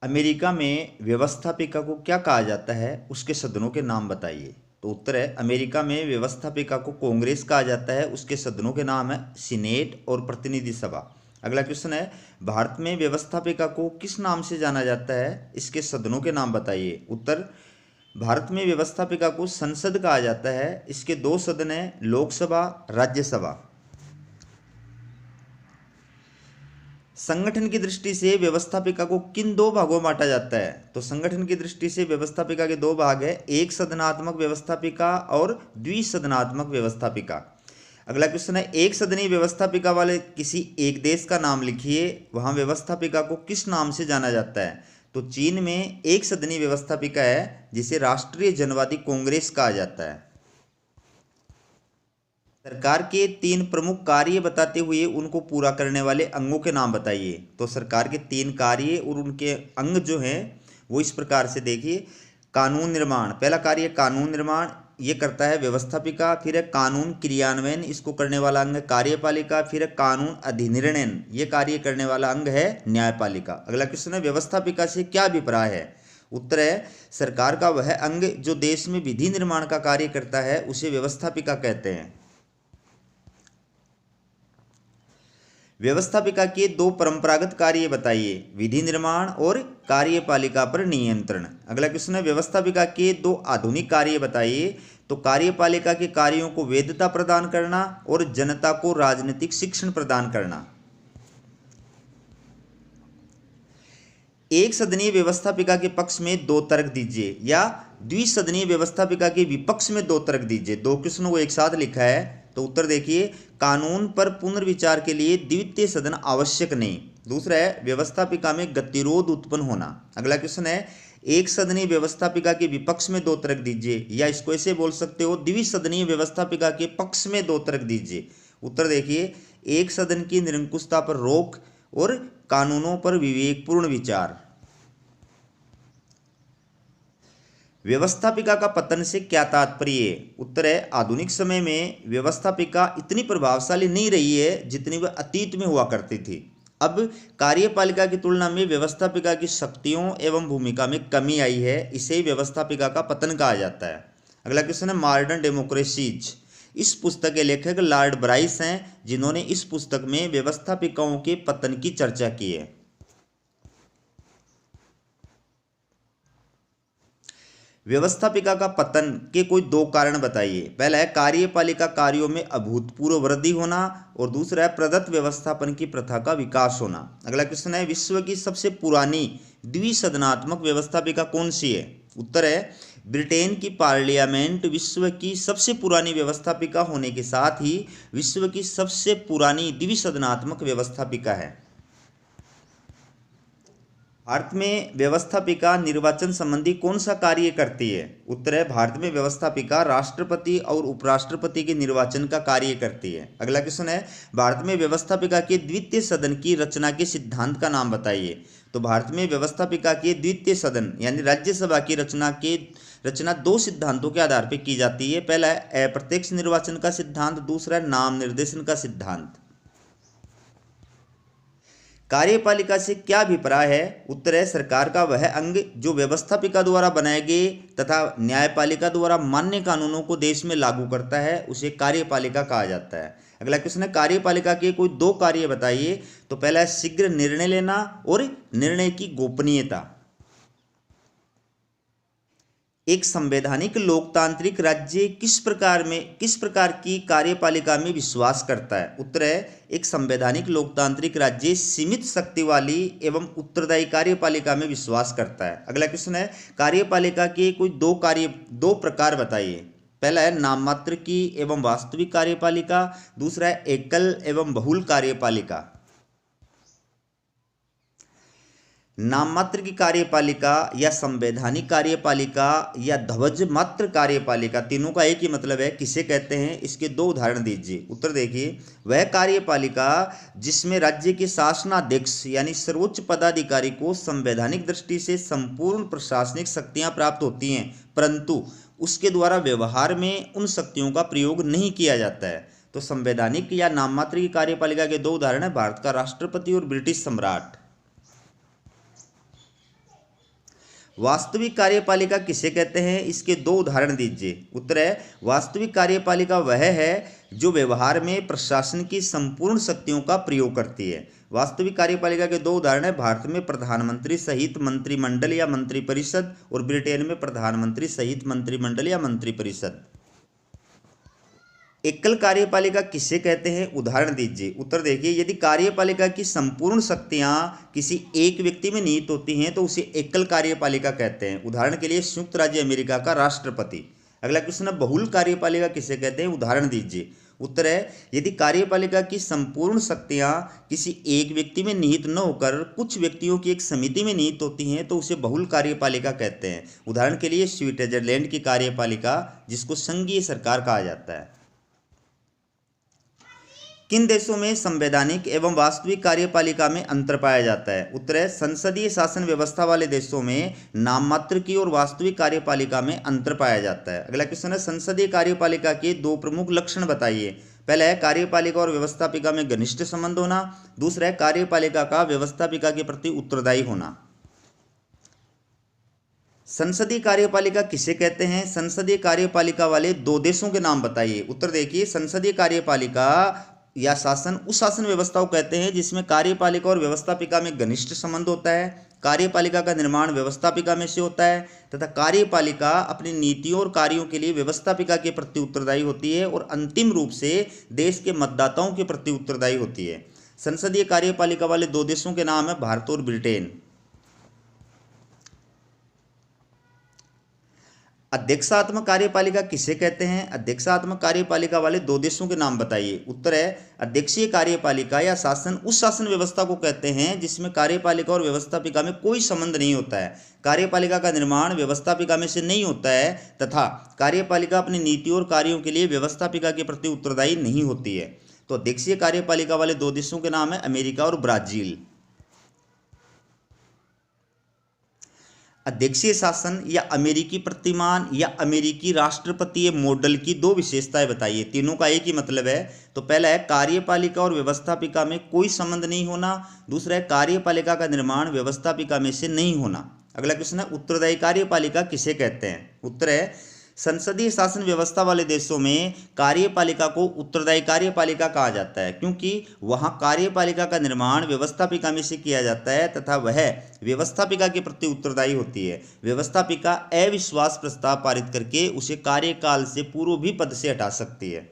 America में व्यवस्थापिका को क्या कहा जाता है, उसके सदनों के नाम बताइए। तो उत्तर है, अमेरिका में व्यवस्थापिका को कांग्रेस कहा जाता है, उसके सदनों के नाम है सीनेट और प्रतिनिधि सभा। अगला क्वेश्चन है, भारत में व्यवस्थापिका को किस नाम से जाना जाता है, इसके सदनों के नाम बताइए। उत्तर, भारत में व्यवस्थापिका को संसद कहा जाता है, इसके दो सदन हैं, लोकसभा, राज्यसभा। संगठन की दृष्टि से व्यवस्थापिका को किन दो भागों में बांटा जाता है। तो संगठन की दृष्टि से व्यवस्थापिका के दो भाग है, एक सदनात्मक व्यवस्थापिका और द्विसदनात्मक व्यवस्थापिका। अगला क्वेश्चन है, एक सदनीय व्यवस्थापिका वाले किसी एक देश का नाम लिखिए, वहां व्यवस्थापिका को किस नाम से जाना जाता है। तो चीन में एक सदनीय व्यवस्थापिका है जिसे राष्ट्रीय जनवादी कांग्रेस कहा जाता है। सरकार के तीन प्रमुख कार्य बताते हुए उनको पूरा करने वाले अंगों के नाम बताइए। तो सरकार के तीन कार्य और उनके अंग जो हैं वो इस प्रकार से देखिए। कानून निर्माण, पहला कार्य कानून निर्माण, ये करता है व्यवस्थापिका। फिर है कानून क्रियान्वयन, इसको करने वाला अंग है कार्यपालिका। फिर है कानून अधिनिर्णय, ये कार्य करने वाला अंग है न्यायपालिका। अगला क्वेश्चन है, व्यवस्थापिका से क्या अभिप्राय है। उत्तर है, सरकार का वह अंग जो देश में विधि निर्माण का कार्य करता है उसे व्यवस्थापिका कहते हैं। व्यवस्थापिका के दो परंपरागत कार्य बताइए, विधि निर्माण और कार्यपालिका पर नियंत्रण। अगला क्वेश्चन है, व्यवस्थापिका के दो आधुनिक कार्य बताइए। तो कार्यपालिका के कार्यों को वैधता प्रदान करना और जनता को राजनीतिक शिक्षण प्रदान करना। एक सदनीय व्यवस्थापिका के पक्ष में दो तर्क दीजिए, या द्विसदनीय व्यवस्थापिका के विपक्ष में दो तर्क दीजिए। दो क्वेश्चनों को एक साथ लिखा है। तो उत्तर देखिए, कानून पर पुनर्विचार के लिए द्वितीय सदन आवश्यक नहीं। दूसरा है, व्यवस्थापिका में गतिरोध उत्पन्न होना। अगला क्वेश्चन है, एक सदनीय व्यवस्थापिका के विपक्ष में दो तर्क दीजिए, या इसको ऐसे बोल सकते हो, द्विसदनीय व्यवस्थापिका के पक्ष में दो तर्क दीजिए। उत्तर देखिए, एक सदन की निरंकुशता पर रोक और कानूनों पर विवेकपूर्ण विचार। व्यवस्थापिका का पतन से क्या तात्पर्य है। उत्तर है, आधुनिक समय में व्यवस्थापिका इतनी प्रभावशाली नहीं रही है जितनी वह अतीत में हुआ करती थी। अब कार्यपालिका की तुलना में व्यवस्थापिका की शक्तियों एवं भूमिका में कमी आई है, इसे व्यवस्थापिका का पतन कहा जाता है। अगला क्वेश्चन है, मॉडर्न डेमोक्रेसीज। इस पुस्तक के लेखक लॉर्ड ब्राइस हैं, जिन्होंने इस पुस्तक में व्यवस्थापिकाओं के पतन की चर्चा की है। व्यवस्थापिका का पतन के कोई दो कारण बताइए। पहला है, कार्यपालिका कार्यों में अभूतपूर्व वृद्धि होना, और दूसरा है, प्रदत्त व्यवस्थापन की प्रथा का विकास होना। अगला क्वेश्चन है, विश्व की सबसे पुरानी द्विसदनात्मक व्यवस्थापिका कौन सी है। उत्तर है, ब्रिटेन की पार्लियामेंट विश्व की सबसे पुरानी व्यवस्थापिका होने के साथ ही विश्व की सबसे पुरानी द्विसदनात्मक व्यवस्थापिका है। भारत में व्यवस्थापिका निर्वाचन संबंधी कौन सा कार्य करती है। उत्तर है, भारत में व्यवस्थापिका राष्ट्रपति और उपराष्ट्रपति के निर्वाचन का कार्य करती है। अगला क्वेश्चन है, भारत में व्यवस्थापिका के द्वितीय सदन की रचना के सिद्धांत का नाम बताइए। तो भारत में व्यवस्थापिका के द्वितीय सदन यानी राज्यसभा की रचना दो सिद्धांतों के आधार पर की जाती है। पहला है अप्रत्यक्ष निर्वाचन का सिद्धांत, दूसरा है नाम निर्देशन का सिद्धांत। कार्यपालिका से क्या अभिप्राय है। उत्तर है, सरकार का वह अंग जो व्यवस्थापिका द्वारा बनाए गए तथा न्यायपालिका द्वारा मान्य कानूनों को देश में लागू करता है, उसे कार्यपालिका कहा जाता है। अगला क्वेश्चन है, कार्यपालिका के कोई दो कार्य बताइए। तो पहला है शीघ्र निर्णय लेना और निर्णय की गोपनीयता। एक संवैधानिक लोकतांत्रिक राज्य किस प्रकार की कार्यपालिका में विश्वास करता है। उत्तर है, एक संवैधानिक लोकतांत्रिक राज्य सीमित शक्ति वाली एवं उत्तरदायी कार्यपालिका में विश्वास करता है। अगला क्वेश्चन है, कार्यपालिका के कोई दो प्रकार बताइए। पहला है नाम मात्र की एवं वास्तविक कार्यपालिका, दूसरा है एकल एवं बहुल कार्यपालिका। नाम मात्र की कार्यपालिका या संवैधानिक कार्यपालिका या ध्वज मात्र कार्यपालिका, तीनों का एक ही मतलब है, किसे कहते हैं, इसके दो उदाहरण दीजिए। उत्तर देखिए, वह कार्यपालिका जिसमें राज्य के शासनाध्यक्ष यानी सर्वोच्च पदाधिकारी को संवैधानिक दृष्टि से संपूर्ण प्रशासनिक शक्तियां प्राप्त होती हैं, परंतु उसके द्वारा व्यवहार में उन शक्तियों का प्रयोग नहीं किया जाता है। तो संवैधानिक या नाम मात्र की कार्यपालिका के दो उदाहरण है, भारत का राष्ट्रपति और ब्रिटिश सम्राट। वास्तविक कार्यपालिका किसे कहते हैं, इसके दो उदाहरण दीजिए। उत्तर है वास्तविक कार्यपालिका वह है जो व्यवहार में प्रशासन की संपूर्ण शक्तियों का प्रयोग करती है। वास्तविक कार्यपालिका के दो उदाहरण है, भारत में प्रधानमंत्री सहित मंत्रिमंडल या मंत्रिपरिषद और ब्रिटेन में प्रधानमंत्री सहित मंत्रिमंडल या मंत्रिपरिषद। एकल कार्यपालिका किसे कहते हैं, उदाहरण दीजिए। उत्तर देखिए, यदि कार्यपालिका की संपूर्ण शक्तियां किसी एक व्यक्ति में निहित होती हैं तो उसे एकल कार्यपालिका कहते हैं। उदाहरण के लिए संयुक्त राज्य अमेरिका का राष्ट्रपति। अगला क्वेश्चन है बहुल कार्यपालिका किसे कहते हैं, उदाहरण दीजिए। उत्तर है यदि कार्यपालिका की संपूर्ण शक्तियां किसी एक व्यक्ति में निहित न होकर कुछ व्यक्तियों की एक समिति में निहित होती हैं तो उसे बहुल कार्यपालिका कहते हैं। उदाहरण के लिए स्विट्जरलैंड की कार्यपालिका जिसको संघीय सरकार कहा जाता है। किन देशों में संवैधानिक एवं वास्तविक कार्यपालिका में अंतर पाया जाता है। उत्तर है संसदीय शासन व्यवस्था वाले देशों में नाममात्र की और वास्तविक कार्यपालिका में अंतर पाया जाता है। अगला क्वेश्चन है संसदीय कार्यपालिका के दो प्रमुख लक्षण बताइए। पहला है कार्यपालिका और व्यवस्थापिका में घनिष्ठ संबंध होना, दूसरा है कार्यपालिका का व्यवस्थापिका के प्रति उत्तरदायी होना। संसदीय कार्यपालिका किसे कहते हैं, संसदीय कार्यपालिका वाले दो देशों के नाम बताइए। उत्तर देखिए, संसदीय कार्यपालिका या शासन उस शासन व्यवस्था को कहते हैं जिसमें कार्यपालिका और व्यवस्थापिका में घनिष्ठ संबंध होता है, कार्यपालिका का निर्माण व्यवस्थापिका में से होता है तथा कार्यपालिका अपनी नीतियों और कार्यों के लिए व्यवस्थापिका के प्रति उत्तरदायी होती है और अंतिम रूप से देश के मतदाताओं के प्रति उत्तरदायी होती है। संसदीय कार्यपालिका वाले दो देशों के नाम है भारत और ब्रिटेन। अध्यक्षात्मक कार्यपालिका किसे कहते हैं, अध्यक्षात्मक कार्यपालिका वाले दो देशों के नाम बताइए। उत्तर है अध्यक्षीय कार्यपालिका या शासन उस शासन व्यवस्था को कहते हैं जिसमें कार्यपालिका और व्यवस्थापिका में कोई संबंध नहीं होता है, कार्यपालिका का निर्माण व्यवस्थापिका में से नहीं होता है तथा कार्यपालिका अपनी नीतियों और कार्यों के लिए व्यवस्थापिका के प्रति उत्तरदायी नहीं होती है। तो अध्यक्षीय कार्यपालिका वाले दो देशों के नाम है अमेरिका और ब्राजील। अध्यक्षीय शासन या अमेरिकी प्रतिमान या अमेरिकी राष्ट्रपतीय मॉडल की दो विशेषताएं बताइए। तीनों का एक ही मतलब है। तो पहला है कार्यपालिका और व्यवस्थापिका में कोई संबंध नहीं होना, दूसरा है कार्यपालिका का निर्माण व्यवस्थापिका में से नहीं होना। अगला क्वेश्चन है उत्तरदायी कार्यपालिका किसे कहते हैं। उत्तर है संसदीय शासन व्यवस्था वाले देशों में कार्यपालिका को उत्तरदायी कार्यपालिका कहा जाता है क्योंकि वहां कार्यपालिका का निर्माण व्यवस्थापिका में से किया जाता है तथा वह व्यवस्थापिका के प्रति उत्तरदायी होती है। व्यवस्थापिका अविश्वास प्रस्ताव पारित करके उसे कार्यकाल से पूर्व भी पद से हटा सकती है।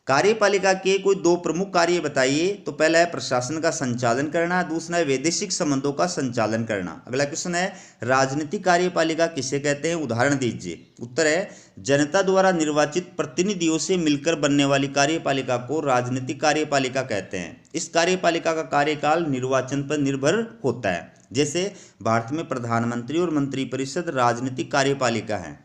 कार्यपालिका के कोई दो प्रमुख कार्य बताइए। तो पहला है प्रशासन का संचालन करना, दूसरा है वैदेशिक संबंधों का संचालन करना। अगला क्वेश्चन है राजनीतिक कार्यपालिका किसे कहते हैं, उदाहरण दीजिए। उत्तर है जनता द्वारा निर्वाचित प्रतिनिधियों से मिलकर बनने वाली कार्यपालिका को राजनीतिक कार्यपालिका कहते हैं। इस कार्यपालिका का कार्यकाल निर्वाचन पर निर्भर होता है। जैसे भारत में प्रधानमंत्री और मंत्रिपरिषद राजनीतिक कार्यपालिका है।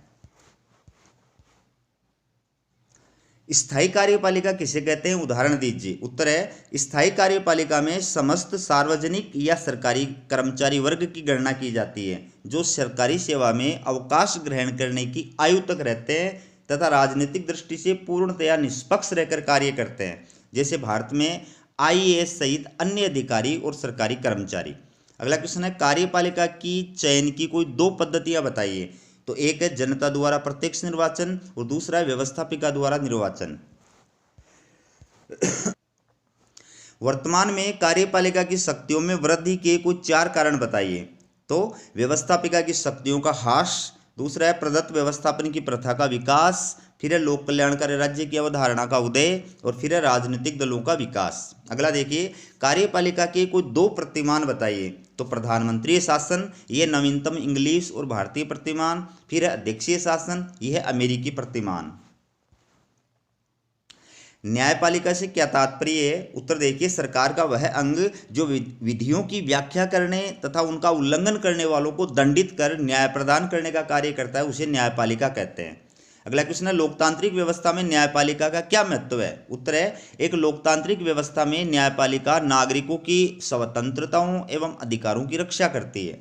स्थायी कार्यपालिका किसे कहते हैं, उदाहरण दीजिए। उत्तर है स्थायी कार्यपालिका में समस्त सार्वजनिक या सरकारी कर्मचारी वर्ग की गणना की जाती है जो सरकारी सेवा में अवकाश ग्रहण करने की आयु तक रहते हैं तथा राजनीतिक दृष्टि से पूर्णतया निष्पक्ष रहकर कार्य करते हैं। जैसे भारत में IAS सहित अन्य अधिकारी और सरकारी कर्मचारी। अगला क्वेश्चन है कार्यपालिका की चयन की कोई दो पद्धतियां बताइए। तो एक है जनता द्वारा प्रत्यक्ष निर्वाचन और दूसरा है व्यवस्थापिका द्वारा निर्वाचन। वर्तमान में कार्यपालिका की शक्तियों में वृद्धि के कुछ चार कारण बताइए। तो व्यवस्थापिका की शक्तियों का ह्रास, दूसरा है प्रदत्त व्यवस्थापन की प्रथा का विकास, फिर है लोक कल्याणकारी राज्य की अवधारणा का उदय और फिर है राजनीतिक दलों का विकास। अगला देखिए कार्यपालिका के कोई दो प्रतिमान बताइए। तो प्रधानमंत्री शासन यह नवीनतम इंग्लिश और भारतीय प्रतिमान, फिर है अध्यक्षीय शासन यह है अमेरिकी प्रतिमान। न्यायपालिका से क्या तात्पर्य है। उत्तर देखिए सरकार का वह अंग जो विधियों की व्याख्या करने तथा उनका उल्लंघन करने वालों को दंडित कर न्याय प्रदान करने का कार्य करता है, उसे न्यायपालिका कहते हैं। अगला क्वेश्चन है लोकतांत्रिक व्यवस्था में न्यायपालिका का क्या महत्व है। उत्तर है एक लोकतांत्रिक व्यवस्था में न्यायपालिका नागरिकों की स्वतंत्रताओं एवं अधिकारों की रक्षा करती है।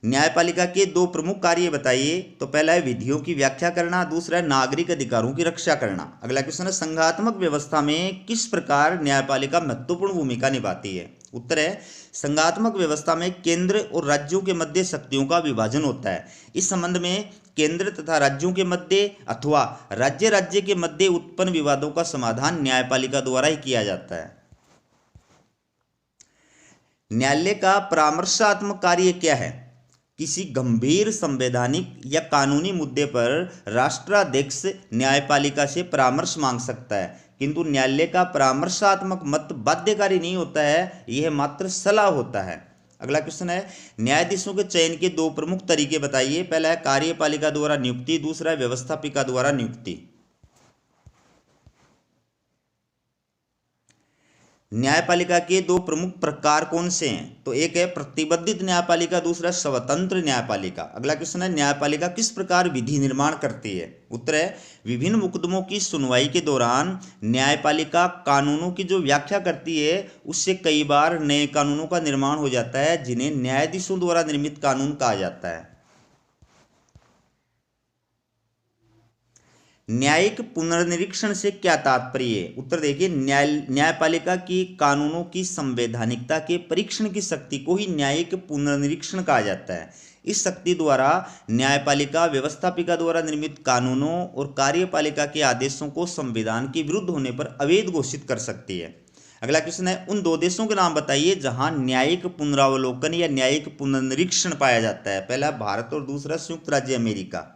न्यायपालिका के दो प्रमुख कार्य बताइए। तो पहला है विधियों की व्याख्या करना, दूसरा है नागरिक अधिकारों की रक्षा करना। अगला क्वेश्चन है संघात्मक व्यवस्था में किस प्रकार न्यायपालिका महत्वपूर्ण भूमिका निभाती है। उत्तर है संघात्मक व्यवस्था में केंद्र और राज्यों के मध्य शक्तियों का विभाजन होता है। इस संबंध में केंद्र तथा राज्यों के मध्य अथवा राज्य राज्य के मध्य उत्पन्न विवादों का समाधान न्यायपालिका द्वारा ही किया जाता है। न्यायालय का परामर्शात्मक कार्य क्या है। किसी गंभीर संवैधानिक या कानूनी मुद्दे पर राष्ट्राध्यक्ष न्यायपालिका से परामर्श मांग सकता है, किंतु न्यायालय का परामर्शात्मक मत बाध्यकारी नहीं होता है, यह मात्र सलाह होता है। अगला क्वेश्चन है न्यायाधीशों के चयन के दो प्रमुख तरीके बताइए। पहला है कार्यपालिका द्वारा नियुक्ति, दूसरा है व्यवस्थापिका द्वारा नियुक्ति। न्यायपालिका के दो प्रमुख प्रकार कौन से हैं। तो एक है प्रतिबद्धित न्यायपालिका, दूसरा स्वतंत्र न्यायपालिका। अगला क्वेश्चन है न्यायपालिका किस प्रकार विधि निर्माण करती है। उत्तर है विभिन्न मुकदमों की सुनवाई के दौरान न्यायपालिका कानूनों की जो व्याख्या करती है उससे कई बार नए कानूनों का निर्माण हो जाता है, जिन्हें न्यायाधीशों द्वारा निर्मित कानून कहा जाता है। न्यायिक पुनर्निरीक्षण से क्या तात्पर्य है। उत्तर देखिए न्यायपालिका की कानूनों की संवैधानिकता के परीक्षण की शक्ति को ही न्यायिक पुनर्निरीक्षण कहा जाता है। इस शक्ति द्वारा न्यायपालिका व्यवस्थापिका द्वारा निर्मित कानूनों और कार्यपालिका के आदेशों को संविधान के विरुद्ध होने पर अवैध घोषित कर सकती है। अगला क्वेश्चन है उन दो देशों के नाम बताइए जहां न्यायिक पुनरावलोकन या न्यायिक पुनर्निरीक्षण पाया जाता है। पहला भारत और दूसरा संयुक्त राज्य अमेरिका।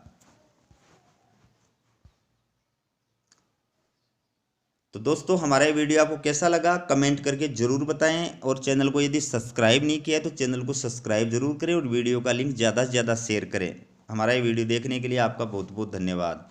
तो दोस्तों हमारा ये वीडियो आपको कैसा लगा कमेंट करके ज़रूर बताएं, और चैनल को यदि सब्सक्राइब नहीं किया तो चैनल को सब्सक्राइब जरूर करें और वीडियो का लिंक ज़्यादा से ज़्यादा शेयर करें। हमारा ये वीडियो देखने के लिए आपका बहुत बहुत धन्यवाद।